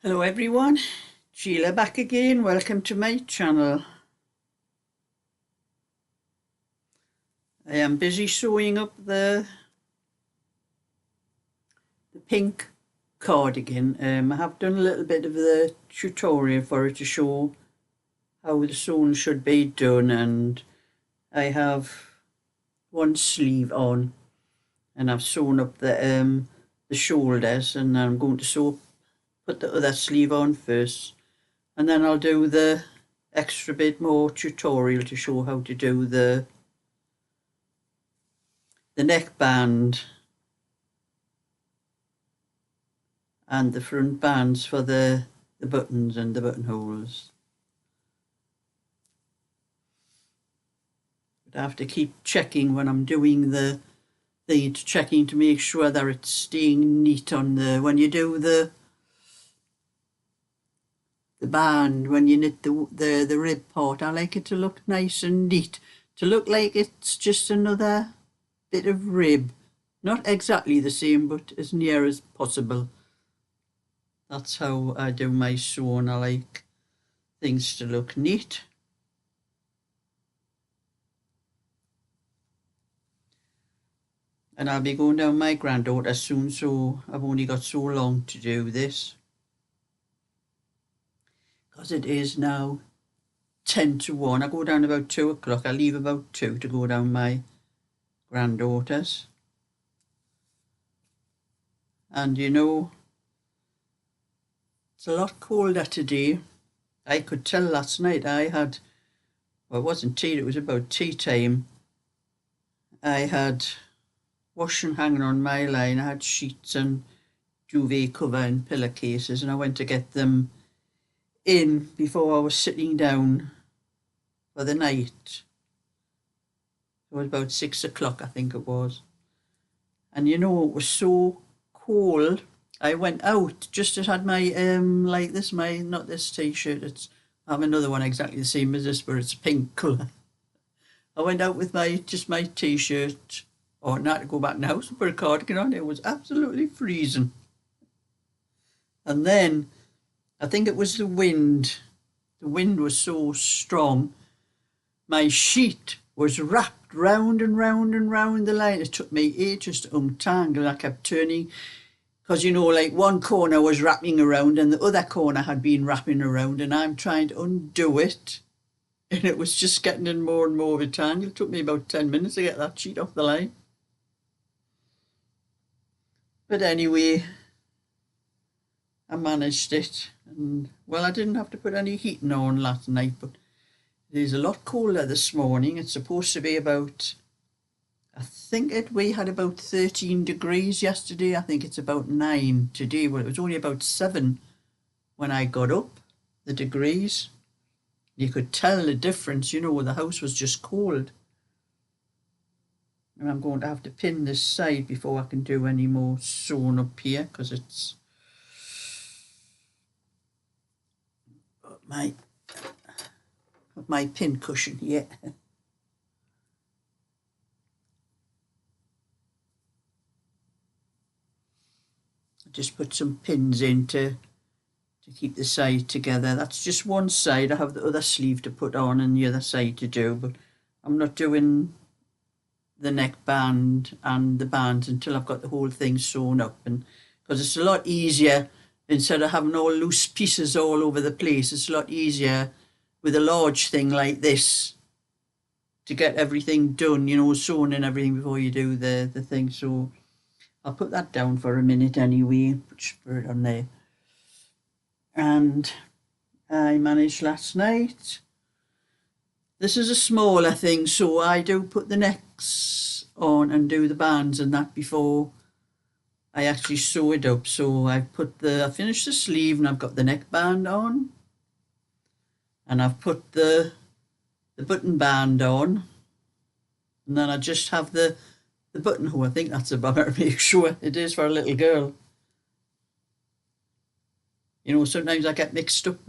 Hello everyone, Sheila back again. Welcome to my channel. I am busy sewing up the pink cardigan. I have done a little bit of the tutorial for it to show how the sewing should be done, and I have one sleeve on and I've sewn up the shoulders, and I'm going to put the other sleeve on first, and then I'll do the extra bit more tutorial to show how to do the neckband and the front bands for the buttons and the buttonholes. But I have to keep checking when I'm doing the thing, checking to make sure that it's staying neat on when you do the band, when you knit the rib part. I like it to look nice and neat, to look like it's just another bit of rib, not exactly the same but as near as possible. That's how I do my sewing. I like things to look neat. And I'll be going down my granddaughter soon, so I've only got so long to do this, because it is now 10 to 1. I go down about 2 o'clock. I leave about 2 to go down my granddaughter's. And you know, it's a lot colder today. I could tell last night I had, well, it wasn't tea, it was about tea time. I had washing hanging on my line. I had sheets and duvet cover and pillowcases, and I went to get them in before I was sitting down for the night. It was about 6 o'clock, I think it was. And you know, it was so cold. I went out just as had my like this, not this t-shirt, I have another one exactly the same as this, but it's pink colour. I went out with my t-shirt, or not, to go back in the house and put a cardigan on. It was absolutely freezing. And then I think it was the wind. The wind was so strong. My sheet was wrapped round and round and round the line. It took me ages to untangle. I kept turning, because, you know, like one corner was wrapping around and the other corner had been wrapping around, and I'm trying to undo it. And it was just getting in more and more of a tangle. It took me about 10 minutes to get that sheet off the line. But anyway, I managed it. And, well, I didn't have to put any heating on last night, but it is a lot colder this morning. It's supposed to be about, I think we had about 13 degrees yesterday. I think it's about 9 today. Well, it was only about 7 when I got up, the degrees. You could tell the difference, you know, the house was just cold. And I'm going to have to pin this side before I can do any more sewing up here, because it's my pin cushion here. Just put some pins in to keep the side together. That's just one side. I have the other sleeve to put on and the other side to do, but I'm not doing the neckband and the bands until I've got the whole thing sewn up, and because it's a lot easier, instead of having all loose pieces all over the place, it's a lot easier with a large thing like this to get everything done, you know, sewn and everything before you do the thing. So I'll put that down for a minute anyway, put it on there. And I managed last night. This is a smaller thing, so I do put the necks on and do the bands and that before I actually sew it up. So I finished the sleeve, and I've got the neckband on, and I've put the button band on, and then I just have the buttonhole. I think that's about it. Make sure it is for a little girl. You know, sometimes I get mixed up.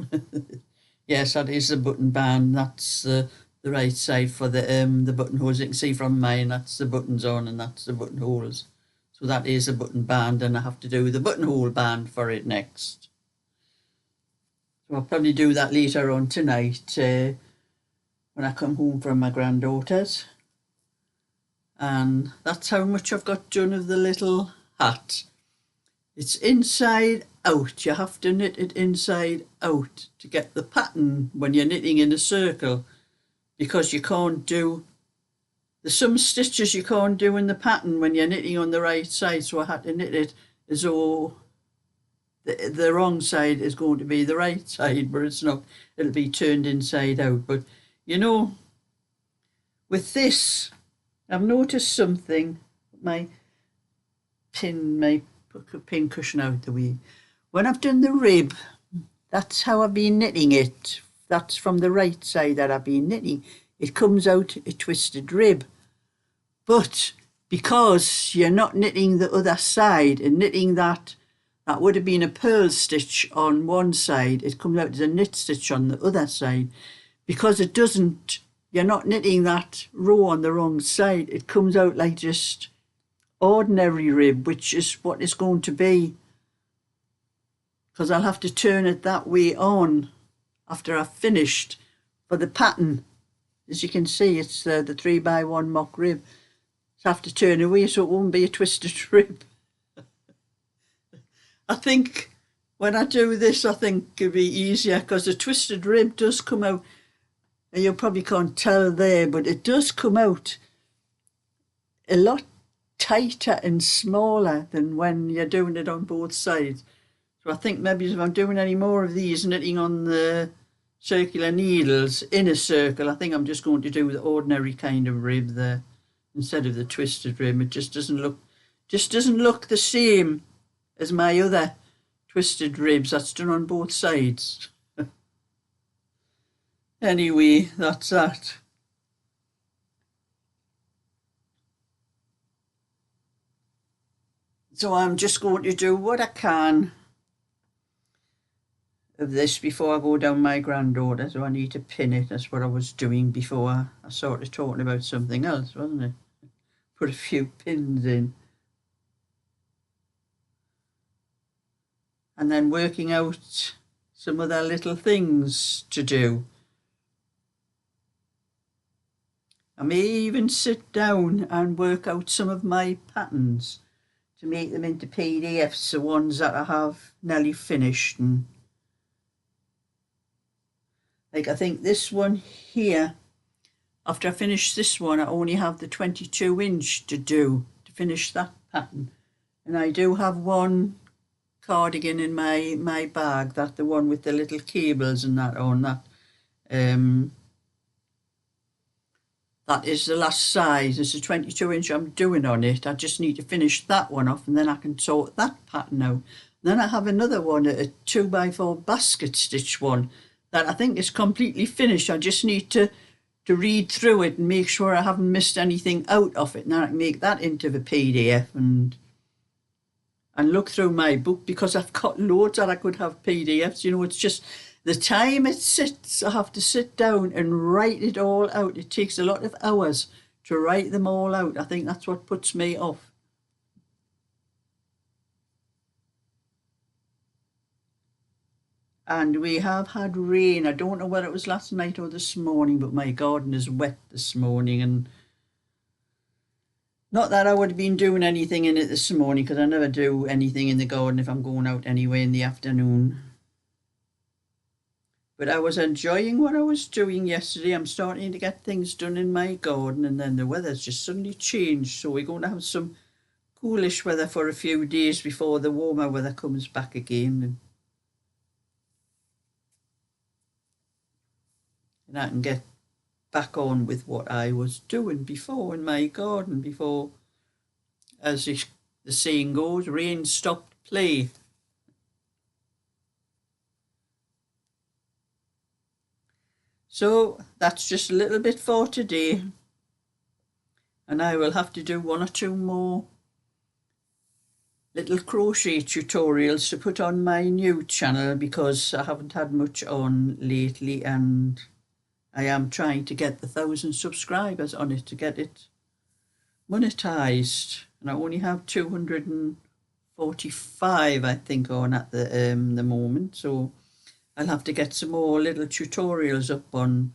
Yes, that is the button band. That's the right side for the buttonholes. You can see from mine, that's the buttons on and that's the buttonholes. So that is a button band, and I have to do the buttonhole band for it next. So I'll probably do that later on tonight when I come home from my granddaughter's. And that's how much I've got done of the little hat. It's inside out. You have to knit it inside out to get the pattern when you're knitting in a circle, because you can't do, there's some stitches you can't do in the pattern when you're knitting on the right side, so I had to knit it as though the wrong side is going to be the right side, but it's not. It'll be turned inside out. But you know, with this, I've noticed something. My pin cushion out the way. When I've done the rib, that's how I've been knitting it. That's from the right side that I've been knitting. It comes out a twisted rib. But because you're not knitting the other side and knitting that would have been a purl stitch on one side, it comes out as a knit stitch on the other side. Because it doesn't, you're not knitting that row on the wrong side, it comes out like just ordinary rib, which is what it's going to be, because I'll have to turn it that way on after I've finished for the pattern. As you can see, it's the 3x1 mock rib. So I have to turn away so it won't be a twisted rib. I think when I do this, I think it'll be easier, because the twisted rib does come out, and you probably can't tell there, but it does come out a lot tighter and smaller than when you're doing it on both sides. So I think maybe if I'm doing any more of these knitting on the circular needles in a circle, I think I'm just going to do the ordinary kind of rib there instead of the twisted rib. It just doesn't look the same as my other twisted ribs that's done on both sides. Anyway, that's that. So I'm just going to do what I can of this before I go down my granddaughter. So I need to pin it. That's what I was doing before I started talking about something else, wasn't it? Put a few pins in. And then working out some other little things to do. I may even sit down and work out some of my patterns to make them into PDFs, the ones that I have nearly finished. And like, I think this one here, after I finish this one, I only have the 22-inch to do to finish that pattern. And I do have one cardigan in my bag, that the one with the little cables and that on that. That is the last size. It's a 22-inch I'm doing on it. I just need to finish that one off, and then I can sort that pattern out. Then I have another one, a 2x4 basket stitch one, that I think is completely finished. I just need to read through it and make sure I haven't missed anything out of it. Now I can make that into the PDF and look through my book, because I've got loads that I could have PDFs. You know, it's just the time it sits. I have to sit down and write it all out. It takes a lot of hours to write them all out. I think that's what puts me off. And we have had rain. I don't know whether it was last night or this morning, but my garden is wet this morning. And not that I would have been doing anything in it this morning, because I never do anything in the garden if I'm going out anyway in the afternoon. But I was enjoying what I was doing yesterday. I'm starting to get things done in my garden, and then the weather's just suddenly changed. So we're going to have some coolish weather for a few days before the warmer weather comes back again. And I can get back on with what I was doing before in my garden, before, as the saying goes, rain stopped play. So that's just a little bit for today, and I will have to do one or two more little crochet tutorials to put on my new channel, because I haven't had much on lately, and I am trying to get the 1,000 subscribers on it to get it monetized, and I only have 245, I think, on at the moment. So I'll have to get some more little tutorials up on.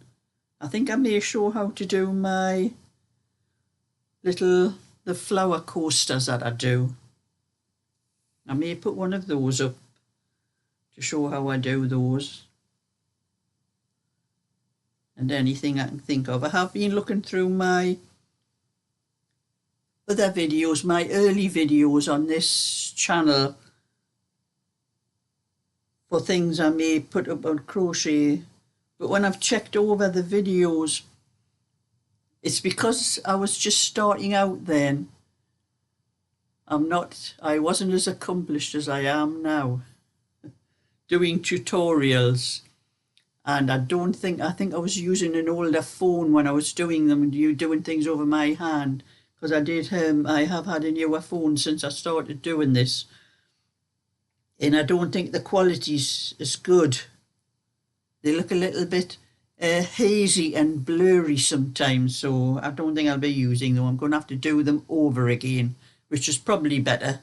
I think I may show how to do my the flower coasters that I do. I may put one of those up to show how I do those. And anything I can think of. I have been looking through my other videos, my early videos on this channel, for things I may put up on crochet. But when I've checked over the videos, it's because I was just starting out then. I wasn't as accomplished as I am now doing tutorials. And I think I was using an older phone when I was doing them and doing things over my hand, because I have had a newer phone since I started doing this. And I don't think the quality's as good. They look a little bit hazy and blurry sometimes, so I don't think I'll be using them. I'm going to have to do them over again, which is probably better.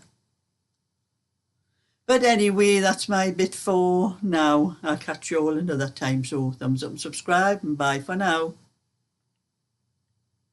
But anyway, that's my bit for now. I'll catch you all another time. So thumbs up and subscribe, and bye for now.